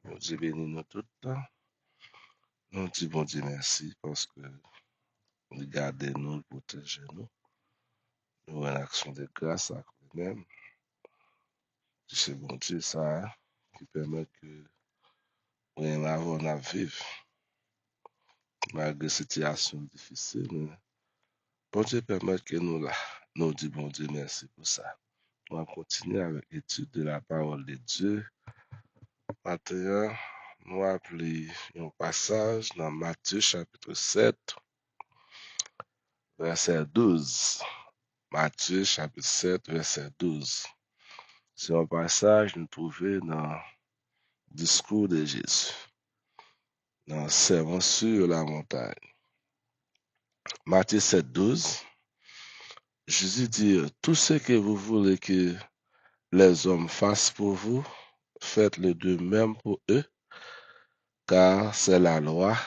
Bon Dieu bénit nous tout le temps. Nous disons bon Dieu merci parce que regardez nous, protégez nous. Nous en action de grâce à nous-mêmes. C'est bon Dieu ça qui permet que nous avons à vivre malgré situation difficile. Bon Dieu permet que nous là. Nous disons bon Dieu merci pour ça. On va continuer avec l'étude de la parole de Dieu. Maintenant, nous appelons un passage dans Matthieu chapitre 7, verset 12. Matthieu chapitre 7, verset 12. C'est un passage que nous trouvons dans le discours de Jésus, dans le sermon sur la montagne. Matthieu 7, 12. Jésus dit, tout ce que vous voulez que les hommes fassent pour vous, faites-le de même pour eux, car c'est la loi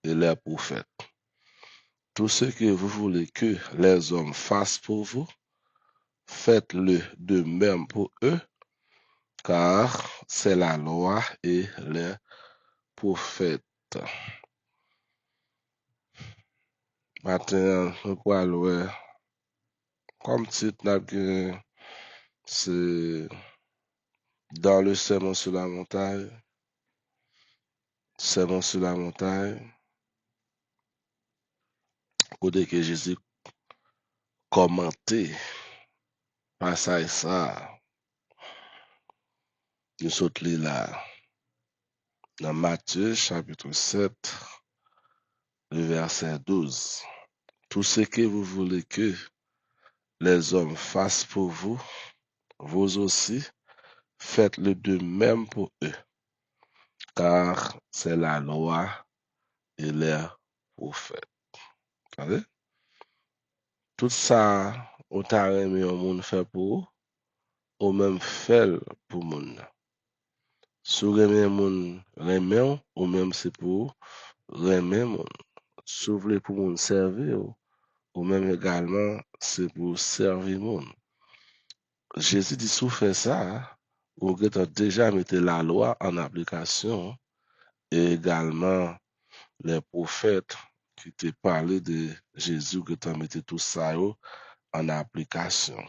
et les prophètes. Tout ce que vous voulez que les hommes fassent pour vous, faites-le de même pour eux, car c'est la loi et les prophètes. Maintenant, nous allons comme titre, c'est dans le sermon sur la montagne. Sermon sur la montagne. Côté que Jésus commenté passage ça. Nous sommes là. Dans Matthieu chapitre 7, le verset 12. Tout ce que vous voulez que les hommes fassent pour vous, vous aussi, faites-le de même pour eux, car c'est la loi et les prophètes. Vous savez? Tout ça, on t'a remis au monde fait pour ou même fait pour monde. Si vous remet monde remet ou même c'est pour remet monde. Si vous voulez pour monde servir ou même également c'est pour servir monde. Jésus dit si vous faites ça, vous avez déjà mis la loi en application et également les prophètes qui te parlé de Jésus qui t'ont mis tout ça en application.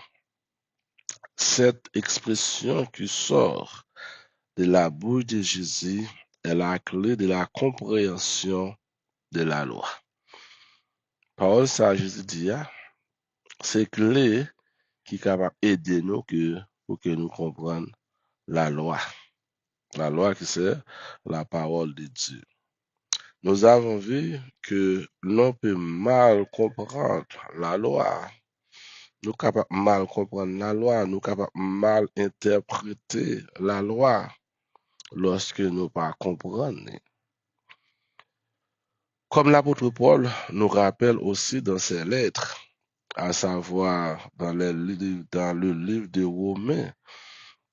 Cette expression qui sort de la bouche de Jésus est la clé de la compréhension de la loi. Parole ça, Jésus dit, c'est clé qui est capable d'aider nous pour que nous comprenions la loi. La loi qui c'est la parole de Dieu. Nous avons vu que l'on peut mal comprendre la loi. Nous sommes capables de mal comprendre la loi. Nous sommes capables de mal interpréter la loi lorsque nous ne pas comprendre. Comme l'apôtre Paul nous rappelle aussi dans ses lettres, à savoir dans le livre de Romains,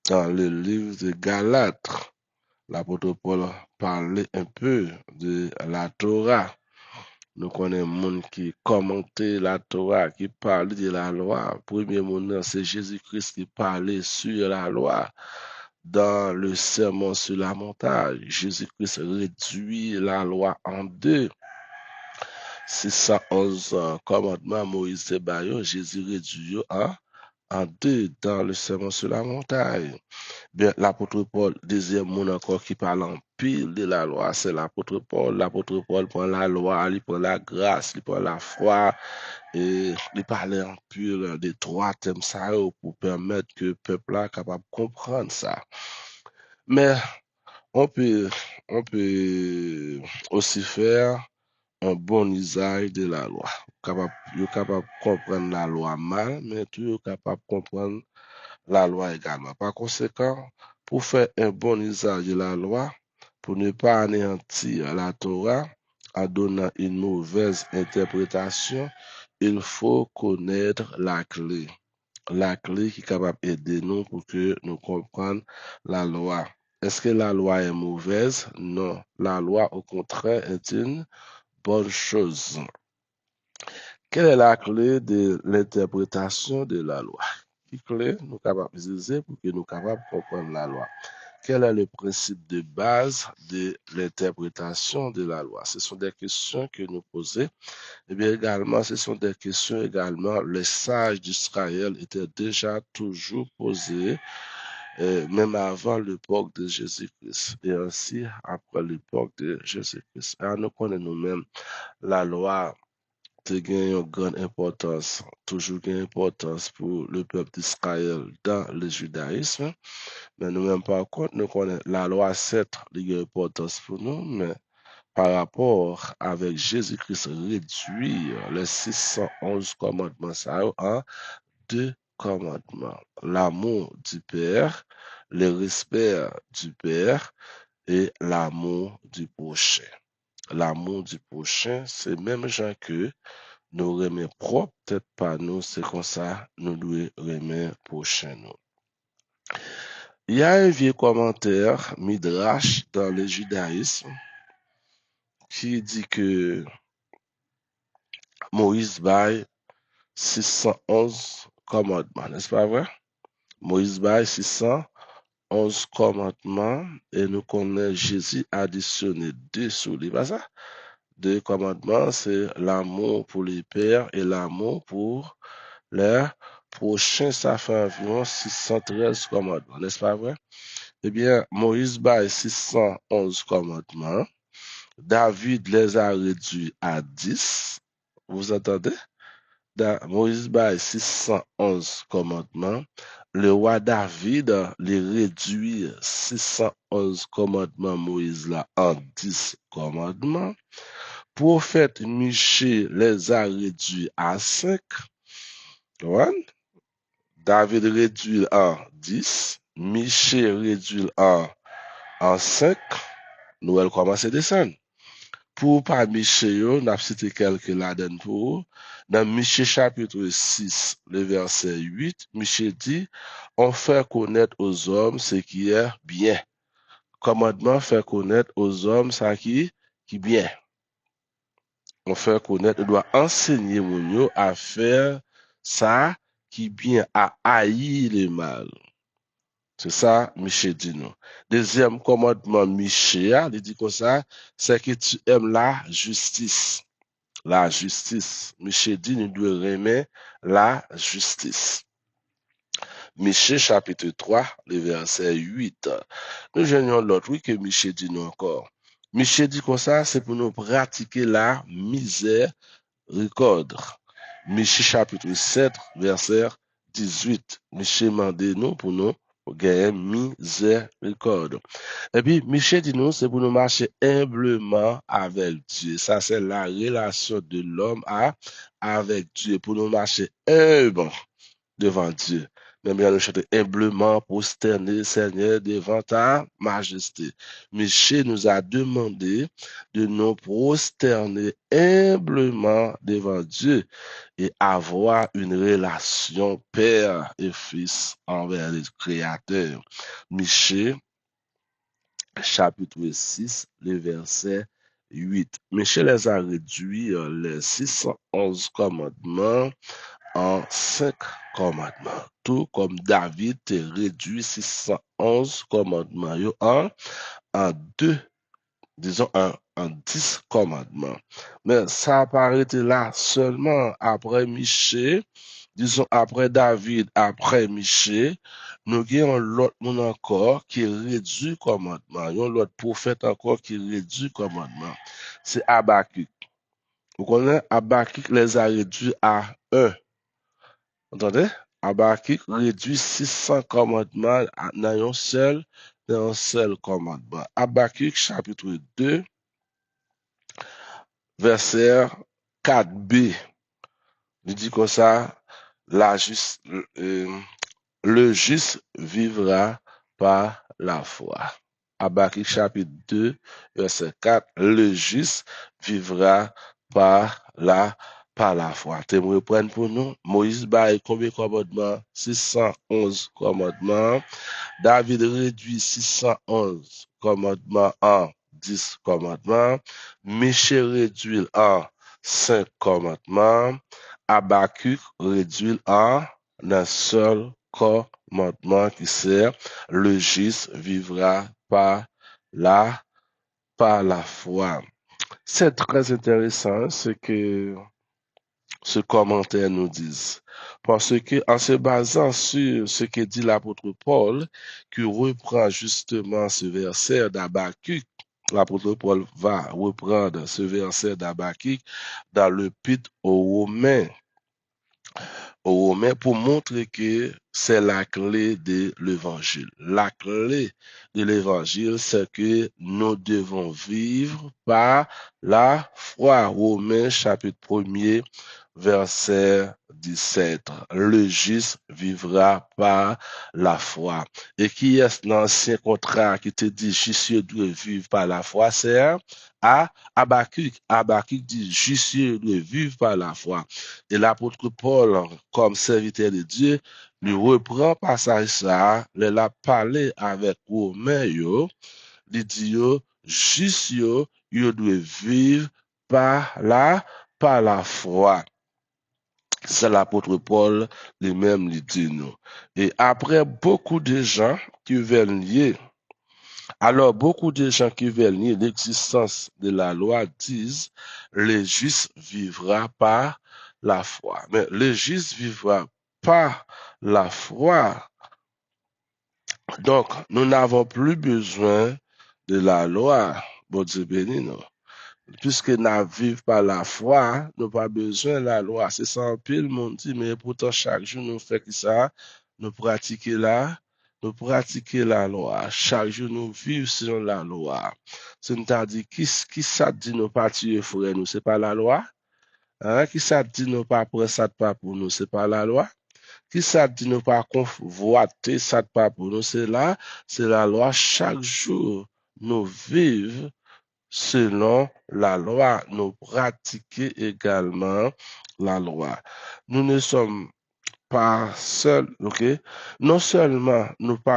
dans le livre de Galates, l'apôtre Paul parlait un peu de la Torah. Nous connaissons monde qui commentait la Torah, qui parlait de la loi. Premier monde, c'est Jésus-Christ qui parlait sur la loi. Dans le sermon sur la montagne, Jésus-Christ réduit la loi en deux. 611 commandements Moïse Sebayo, Jésus réduit en deux dans le sermon sur la montagne. Bien, l'apôtre Paul, deuxième monde encore qui parle en pile de la loi, c'est l'apôtre Paul. L'apôtre Paul prend la loi, il prend la grâce, il prend la foi, et il parlait en pile des trois thèmes ça pour permettre que le peuple là capable de comprendre ça. Mais on peut aussi faire un bon usage de la loi. Vous êtes capable de comprendre la loi mal, mais vous êtes capable de comprendre la loi également. Par conséquent, pour faire un bon usage de la loi, pour ne pas anéantir la Torah en donnant une mauvaise interprétation, il faut connaître la clé. La clé qui est capable d'aider nous pour que nous comprenions la loi. Est-ce que la loi est mauvaise? Non. La loi, au contraire, est une bonne chose. Quelle est la clé de l'interprétation de la loi? Quelle clé nous capables d'utiliser pour que nous capables de comprendre la loi? quel est le principe de base de l'interprétation de la loi? Ce sont des questions que nous posons. Et bien également, ce sont des questions également, les sages d'Israël étaient déjà toujours posées, même avant l'époque de Jésus-Christ, et ainsi après l'époque de Jésus-Christ. Alors nous connaissons nous-mêmes la loi te gagne une grande importance, toujours une importance pour le peuple d'Israël dans le judaïsme. Mais nous-mêmes, par contre, nous connaissons la loi, certes, il y a une importance pour nous, mais par rapport avec Jésus-Christ réduire les 611 commandements ça, en deux commandements. L'amour du Père, le respect du Père et l'amour du prochain. L'amour du prochain, c'est même gens que nous remet propre, peut-être pas nous, c'est comme ça, nous devons remettre prochain nous. Il y a un vieux commentaire, Midrash, dans le judaïsme, qui dit que Moïse baille 611 commandements, n'est-ce pas vrai? Moïse baille 611 commandements et nous connaissons Jésus additionné deux sous les pas ça? Deux commandements, c'est l'amour pour les pères et l'amour pour les prochains. Ça fait environ 613 commandements, n'est-ce pas vrai? Eh bien, Moïse baille 611 commandements. David les a réduits à 10. Vous entendez? Moïse baille 611 commandements. Le roi David les réduit 611 commandements Moïse là en 10 commandements. Prophète Michée les a réduits à 5. Ouais. David réduit en 10. Michée réduit en 5. Nous allons commencer à descendre. Pour pas Michée, nous avons cité quelques là-dedans pour. Dans Michée chapitre 6, le verset 8, Michée dit, on fait connaître aux hommes ce qui est bien. Commandement fait connaître aux hommes ce qui est bien. On fait connaître, on doit enseigner mon à faire ça qui est bien, à haïr le mal. C'est ça, Michée dit nous. Deuxième commandement, Michée, il dit comme ça, c'est que tu aimes la justice. La justice. Michée dit, nous devons aimer la justice. Michée chapitre 3, le verset 8. Nous gênons l'autre, oui, que Michée dit nous encore. Michée dit comme ça, c'est pour nous pratiquer la miséricorde. Michée chapitre 7, verset 18. Michée mande nous pour nous gagner miséricorde. Et puis, Michée dit nous, c'est pour nous marcher humblement avec Dieu. Ça, c'est la relation de l'homme avec Dieu. Pour nous marcher humble devant Dieu. Même bien nous chanter humblement, prosterner, Seigneur, devant ta majesté. Michée nous a demandé de nous prosterner humblement devant Dieu et avoir une relation père et fils envers le Créateur. Michée, chapitre 6, le verset 8. Michée les a réduits les 611 commandements en 5 commandements. Tout comme David te réduit 611 commandements en 2, disons en 10 commandements. Mais ça apparaît là seulement après Michée, disons après David, après Michée, nous avons l'autre monde encore qui réduit commandement. Nous avons l'autre prophète encore qui réduit commandement. C'est Habakkuk. Vous connaissez, Habakkuk les a réduits à 1. Entendez? Habakkuk réduit 600 commandements dans un seul commandement. Habakkuk chapitre 2, verset 4b. Il dit comme ça, le juste vivra par la foi. Habakkuk chapitre 2, verset 4, le juste vivra par la foi. Tu me reprends pour nous. Moïse baille combien de commandements? 611 commandements. David réduit 611 commandements en 10 commandements. Michée réduit en 5 commandements. Habakkuk réduit en un seul commandement qui sert, le juste vivra par la foi. C'est très intéressant ce que ce commentaire nous dit. Parce que en se basant sur ce que dit l'apôtre Paul, qui reprend justement ce verset d'Habakkuk, l'apôtre Paul va reprendre ce verset d'Habakkuk dans l'Épître aux Romains pour montrer que c'est la clé de l'évangile. La clé de l'évangile, c'est que nous devons vivre par la foi. Romains chapitre 1er, verset 17. Le juste vivra par la foi. Et qui est l'ancien contrat qui te dit juste doit vivre par la foi, c'est à Habakkuk. Habakkuk dit juste doit vivre par la foi. Et l'apôtre Paul, comme serviteur de Dieu, lui reprend passage ça, il a parlé avec Romain, il dit juste yo doit vivre par la foi. C'est l'apôtre Paul lui-même lui dit nous. Et après beaucoup de gens qui veulent nier, alors beaucoup de gens qui veulent nier l'existence de la loi disent le juste vivra par la foi. Mais le juste vivra par la foi. Donc, nous n'avons plus besoin de la loi. Bon Dieu béni, non? Puisque nous vivons par la foi, nous n'avons pas besoin de la loi. C'est ça un peu le monde dit, mais pourtant chaque jour nous faisons ça, nous pratiquons la loi. Chaque jour nous vivons selon la loi. C'est-à-dire, qui ça dit nous pas tuer frère nous, c'est pas la loi? Hein? Qui ça dit nous pas prendre ça de pas pour nous, c'est pas la loi? Qui ça dit nous pas convoiter ça de pas pour nous, c'est la loi. Chaque jour nous vivons selon la loi, nous pratiquons également la loi. Nous ne sommes pas seuls, ok? Non seulement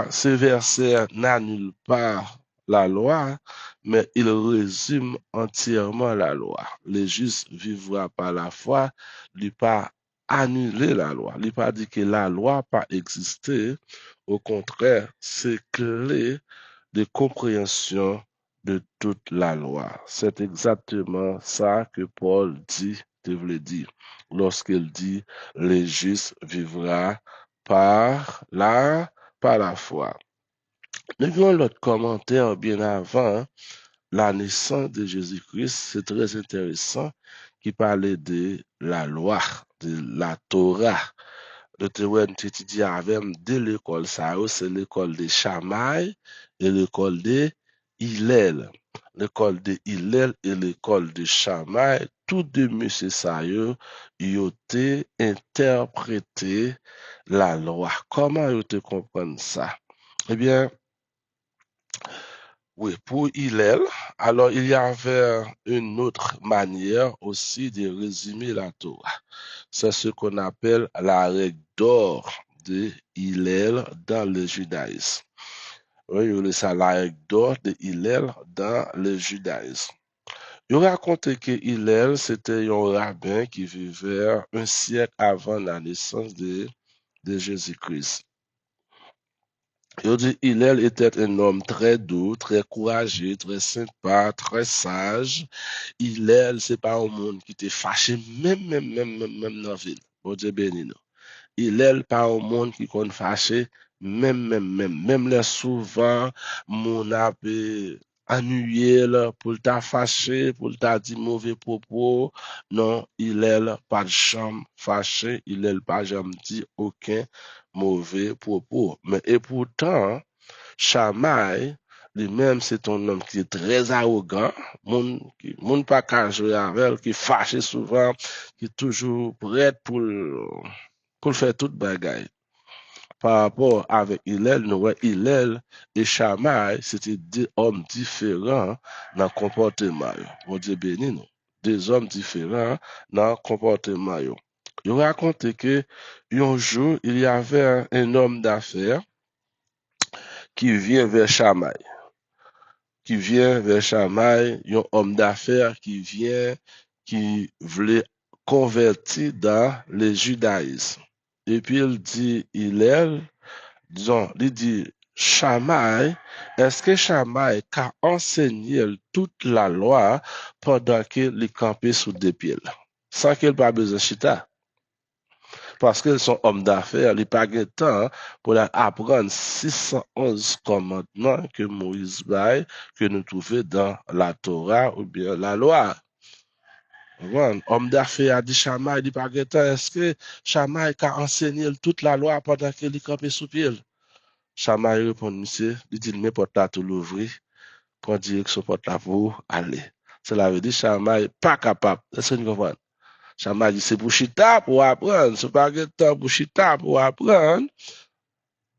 ce verset n'annule pas la loi, mais il résume entièrement la loi. Le juste vivra par la foi, il pas annuler la loi. Il pas dit que la loi pas existé. Au contraire, c'est clé de compréhension de toute la loi. C'est exactement ça que Paul dit, devait dire, lorsqu'il dit, le juste vivra par la foi. Nous avons l'autre commentaire bien avant, la naissance de Jésus-Christ, c'est très intéressant, qui parlait de la loi, de la Torah. Le terrain étudié avec de l'école, ça, c'est l'école de Shammai et l'école de Hillel. L'école de Hillel et l'école de Shammai, tous deux monsieur ça, ils ont interprété la loi. Comment ils te comprennent ça? Eh bien, oui, pour Hillel, alors il y avait une autre manière aussi de résumer la Torah. C'est ce qu'on appelle la règle d'or de Hillel dans le judaïsme. Oui, c'est la règle d'or de Hillel dans le judaïsme. Il raconte que Hillel, c'était un rabbin qui vivait un siècle avant la naissance de Jésus-Christ. Il dit Hillel était un homme très doux, très courageux, très sympa, très sage. Hillel, c'est pas un monde qui était fâché, même dans la ville. Bon Dieu béni nous. Hillel, pas un monde qui compte fâché, même là souvent, mon a ennuyé pour t'a fâché, pour t'a dit mauvais propos. Non, Hillel, pas de chambre fâché, Hillel, pas jamais dit aucun mauvais propos. Mais et pourtant, Shammai, lui-même, c'est un homme qui est très arrogant, moun pas qu'à jouer avec, qui est fâché souvent, qui est toujours prêt pour faire toute bagaille. Par rapport avec Hillel, nous voyons Hillel et Shammai, c'était deux hommes différents dans le comportement. Bon Dieu béni nous. Deux hommes différents dans le comportement. Il raconte que un jour, il y avait un homme d'affaires qui vient vers Shammai. Un homme d'affaires qui voulait convertir dans le judaïsme. et puis il dit Hillel, disons, il dit Shammai, est-ce que Shammai a enseigné toute la loi pendant qu'il est campé sous des pieds, sans qu'il pas besoin de chita? Parce qu'ils sont hommes d'affaires, ils n'ont pas de temps pour apprendre 611 commandements que Moïse baille, que nous trouvons dans la Torah ou bien la loi. Bon, homme d'affaires a dit Shammai, il n'a pas de temps. Est-ce que Shammai a enseigné toute la loi pendant qu'il est campé sous pied? Shammai répond, monsieur, il dit, mais porte là tout l'ouvrir, prend direction porte là pour aller. Cela veut dire Shammai pas capable. Est-ce que vous comprenez? Shammai dit, c'est pour chita pour apprendre. C'est pas de temps pour chita pour apprendre.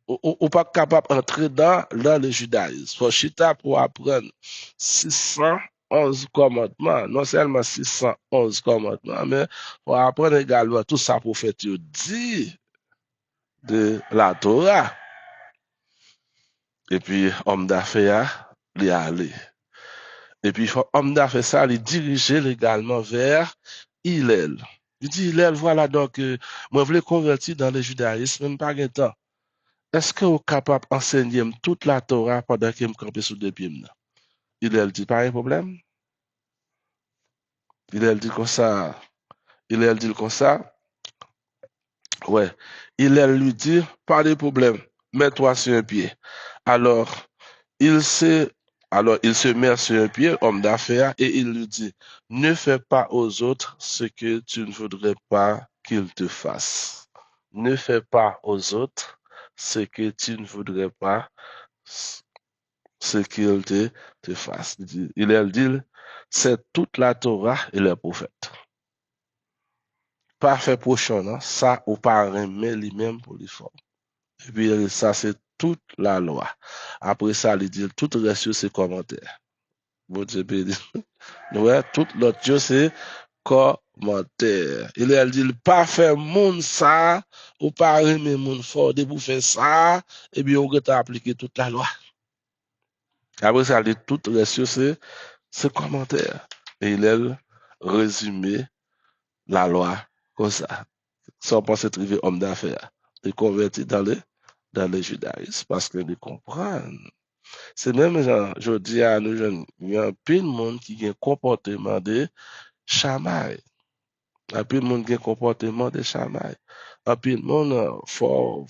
Ou pas capable d'entrer dans le judaïsme. Pour chita pour apprendre 611 commandements. Non seulement 611 commandements, mais pour apprendre également tout ça prophète dit de la Torah. Et puis, homme d'affaires, il est allé. Et puis, homme d'affaires, ça, il dirigeait également vers Hillel. Il dit, Hillel, voilà, donc, moi, je voulais convertir dans le judaïsme, même pas de temps. Est-ce que vous êtes capable d'enseigner toute la Torah pendant que je me campe sous deux pieds? Hillel dit, pas un problème. Hillel dit comme ça. Hillel dit comme ça. Ouais. Hillel lui dit, pas de problème. Mets-toi sur un pied. Alors, il se, il se met sur un pied, homme d'affaires, et il lui dit, ne fais pas aux autres ce que tu ne voudrais pas qu'ils te fassent. Ne fais pas aux autres ce que tu ne voudrais pas ce qu'ils te fassent. Il dit, c'est toute la Torah et les prophètes. Pas fait prochain, non? Ça, ou pas remet lui-même pour l'effort. Et puis, ça, c'est toute la loi. Après ça, il dit, tout reste sur ses commentaires. Bon Dieu béni. Ouais, tout l'autre Dieu, c'est commentaire. Il dit, pas faire monde ça, ou pas remet monde fort, de pour faire ça, et bien, on va appliquer toute la loi. Après ça, il dit, tout reste sur ses commentaires. Et il a résumé la loi comme ça. Sans penser trouver homme d'affaires. Il convertit dans le judaïsme parce que ils comprennent. C'est même genre, je dis à nous jeunes, il y a plein de monde qui a un comportement de chamaille. Il y a plein de monde qui a un comportement de chamaille. Il y a plein de monde, faut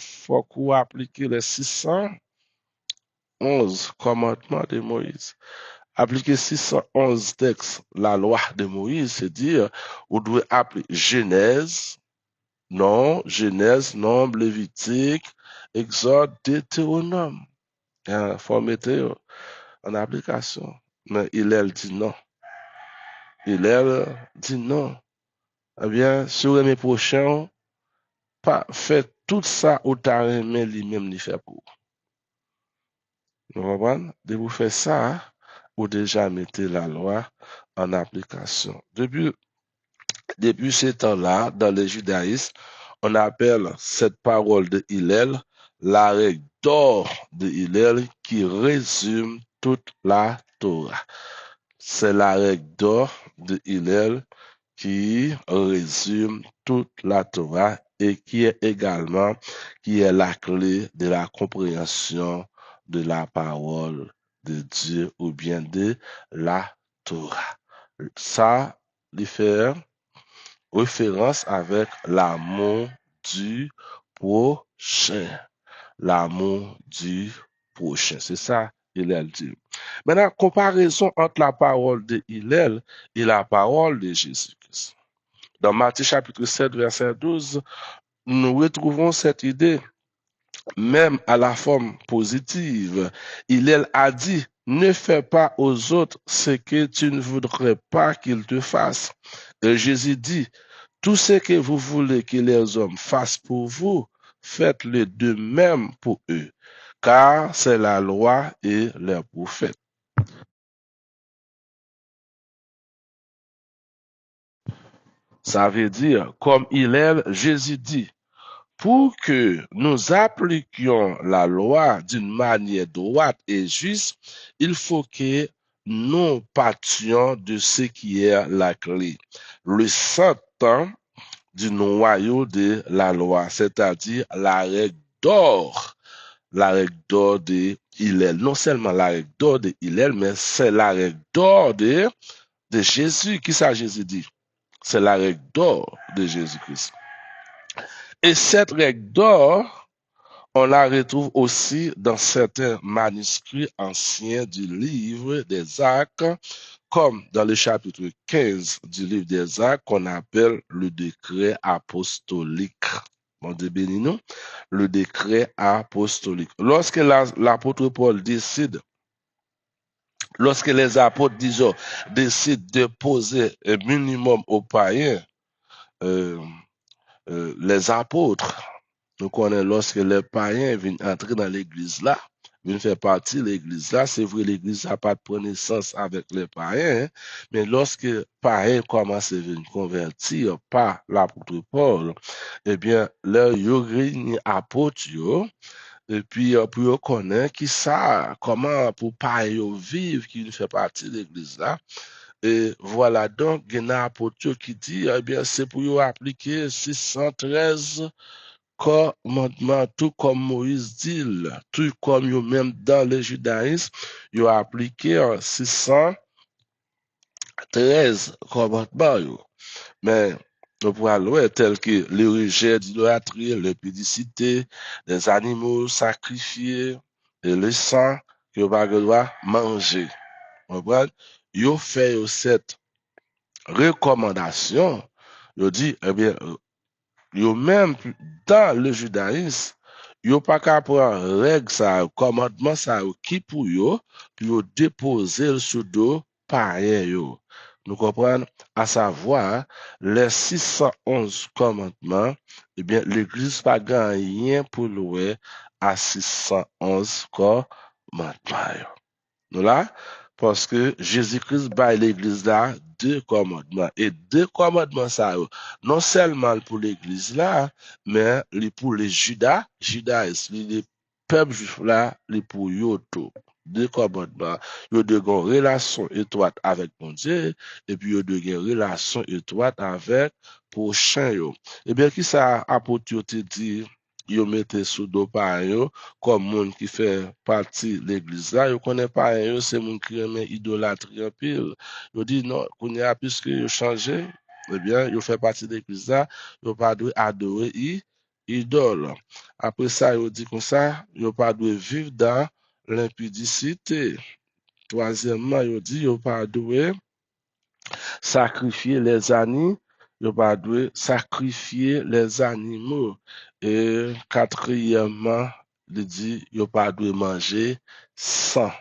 qu'on applique les 611 commandements de Moïse. Appliquer 611 textes, la loi de Moïse, c'est dire, on doit appeler Genèse, Nombre, Lévitique, Exode, Deutéronome. Il faut mettre en application. Mais Hillel dit non. Hillel dit non. Eh bien, sur mes prochains, pas fait tout ça au taré, mais lui-même n'y fait pour. Vous comprenez? De vous faire ça, ou déjà mettez la loi en application. Depuis ce temps-là, dans le judaïsme, on appelle cette parole de Hillel la règle d'or de Hillel qui résume toute la Torah. C'est la règle d'or de Hillel qui résume toute la Torah et qui est également la clé de la compréhension de la parole de Dieu ou bien de la Torah. Ça, il fait référence avec l'amour du prochain. L'amour du prochain. C'est ça, Hillel dit. Maintenant, comparaison entre la parole de Hillel et la parole de Jésus-Christ. Dans Matthieu chapitre 7, verset 12, nous retrouvons cette idée, même à la forme positive. Hillel a dit, ne fais pas aux autres ce que tu ne voudrais pas qu'ils te fassent. Et Jésus dit, tout ce que vous voulez que les hommes fassent pour vous, faites-le de même pour eux, car c'est la loi et les prophètes. Ça veut dire, comme Hillel, Jésus dit, pour que nous appliquions la loi d'une manière droite et juste, il faut que nous partions de ce qui est la clé. Le Satan du noyau de la loi, c'est-à-dire la règle d'or. La règle d'or de Hillel. Non seulement la règle d'or de Hillel, mais c'est la règle d'or de Jésus. Qui ça Jésus dit? C'est la règle d'or de Jésus-Christ. Et cette règle d'or, on la retrouve aussi dans certains manuscrits anciens du livre des Actes, comme dans le chapitre 15 du livre des Actes, qu'on appelle le décret apostolique. Bon Dieu béni nous, le décret apostolique. Lorsque l'apôtre Paul décide, lorsque les apôtres, disons, décident de poser un minimum aux païens, euh, les apôtres, nous connaissons lorsque les païens viennent entrer dans l'église là, viennent faire partie de l'église là, c'est vrai, l'église n'a pas de naissance avec les païens, hein, mais lorsque les païens commencent à venir convertir par l'apôtre Paul, eh bien, leur réunit apôtres, et puis pour connaître qui ça, comment pour païens vivre, qui ne fait partie de l'église là. Et voilà donc, il y a un apôtre qui dit, eh bien, c'est pour appliquer 613 commandements, tout comme Moïse dit, tout comme eux même dans le judaïsme, ils ont appliqué 613 commandements. Mais nous pouvons voir tel que le rejet d'idolâtrie, l'impudicité, des animaux sacrifiés et le sang que vous ne doit manger. Vous comprenez? Ils ont fait cette recommandation. Ils ont dit, eh bien, yo même dans le judaïsme, yo pas qu'à prendre règle ça, commandement ça qui pour yo, puis yo déposer sur dos païen yo. Nous comprenons, à savoir les 611 commandements, eh bien l'église pas gagné pour louer à 611 commandements. Nous là, parce que Jésus-Christ bat l'église là deux commandements. Et deux commandements, ça, non seulement pour l'église là, mais pour les judaïstes, les peuples juifs là, les pour eux tout. Deux commandements. Ils de une relation étroite avec mon Dieu, et puis ils de une relation étroite avec prochain. Eh bien, qui ça apôtre te dit? Yo mette sous dos par yo, comme moun qui fait partie de l'église là, yo connaît pas yo, c'est moun qui aime idolâtrie en pile. Yo dit non, qu'on y a puisque yo changé, eh bien, yo fait partie de l'église là, yo pas doit adorer idole. Après ça, yo dit comme ça, yo pas doit vivre dans l'impudicité. Troisièmement, yo dit yo pas doit sacrifier les animaux, yo pas doit sacrifier les animaux. Et quatrièmement, il dit, yo pas doit manger sans.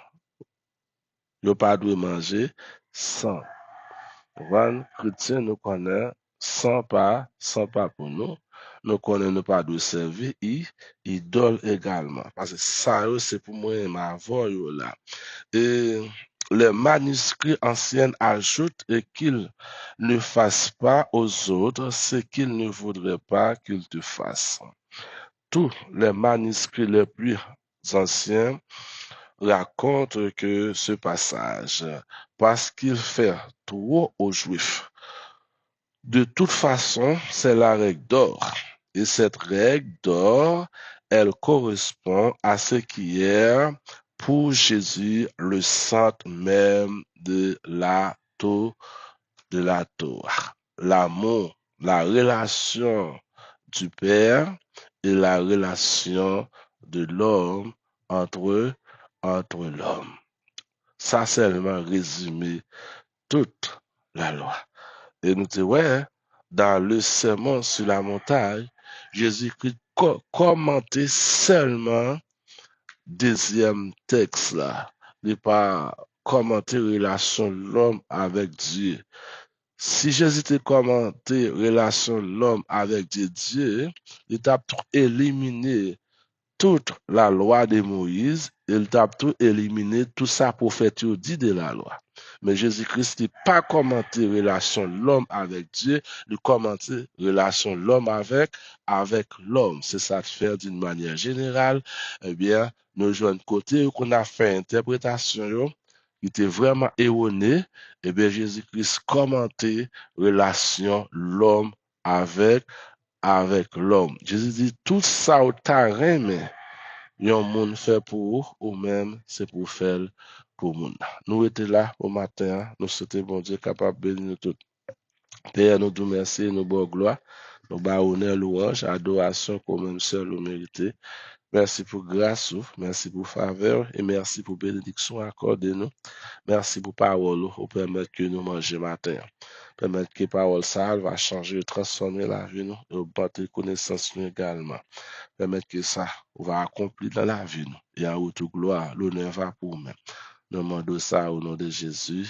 Yo pas doit manger sans. Voilà, chrétien nous connaît sans pas pour nous. Nous connaissons nous pas de servir idole également. Parce que ça, c'est pour moi, ma voix là. Et les manuscrits anciens ajoutent qu'ils ne fassent pas aux autres ce qu'ils ne voudraient pas qu'ils te fassent. Tous les manuscrits les plus anciens racontent que ce passage, parce qu'il fait trop aux Juifs. De toute façon, c'est la règle d'or. Et cette règle d'or, elle correspond à ce qui est pour Jésus le centre même de la Torah. L'amour, la relation du Père et la relation de l'homme entre l'homme. Ça, c'est seulement résumé toute la loi. Et nous disons, ouais, dans le sermon sur la montagne, Jésus-Christ commentait seulement deuxième texte là. Il n'est pas commenté relation de l'homme avec Dieu. Si Jésus te commenté relation de l'homme avec Dieu, il t'a tout éliminé toute la loi de Moïse, il t'a tout éliminé, tout ça prophète dit de la loi. Mais Jésus-Christ n'a pas commenté relation de l'homme avec Dieu, il commenté relation de l'homme avec l'homme. C'est ça de faire d'une manière générale. Eh bien, nous jouons de côté qu'on a fait interprétation, qui était vraiment erronée. Eh bien, Jésus-Christ commenté relation l'homme avec l'homme. Jésus dit, tout ça ou ta reine, yon moun fait pour ou même c'est pour faire pour moun. Nous étions là au matin, nous souhaitons bon Dieu capable de bénir nous tous. Père, nous te remercions, nous bon gloire, nous bas honneur, louange, adoration comme même seul nous mérité. Merci pour grâce, merci pour faveur et merci pour bénédiction accordée nous. Merci pour parole, pour permettre que nous mangions matin. Permettre que parole ça va changer, transformer la vie nous et augmenter connaissance nous également. Permettre que ça va accomplir dans la vie nous. Et en haute gloire, l'honneur va pour nous. Nous demandons ça au nom de Jésus.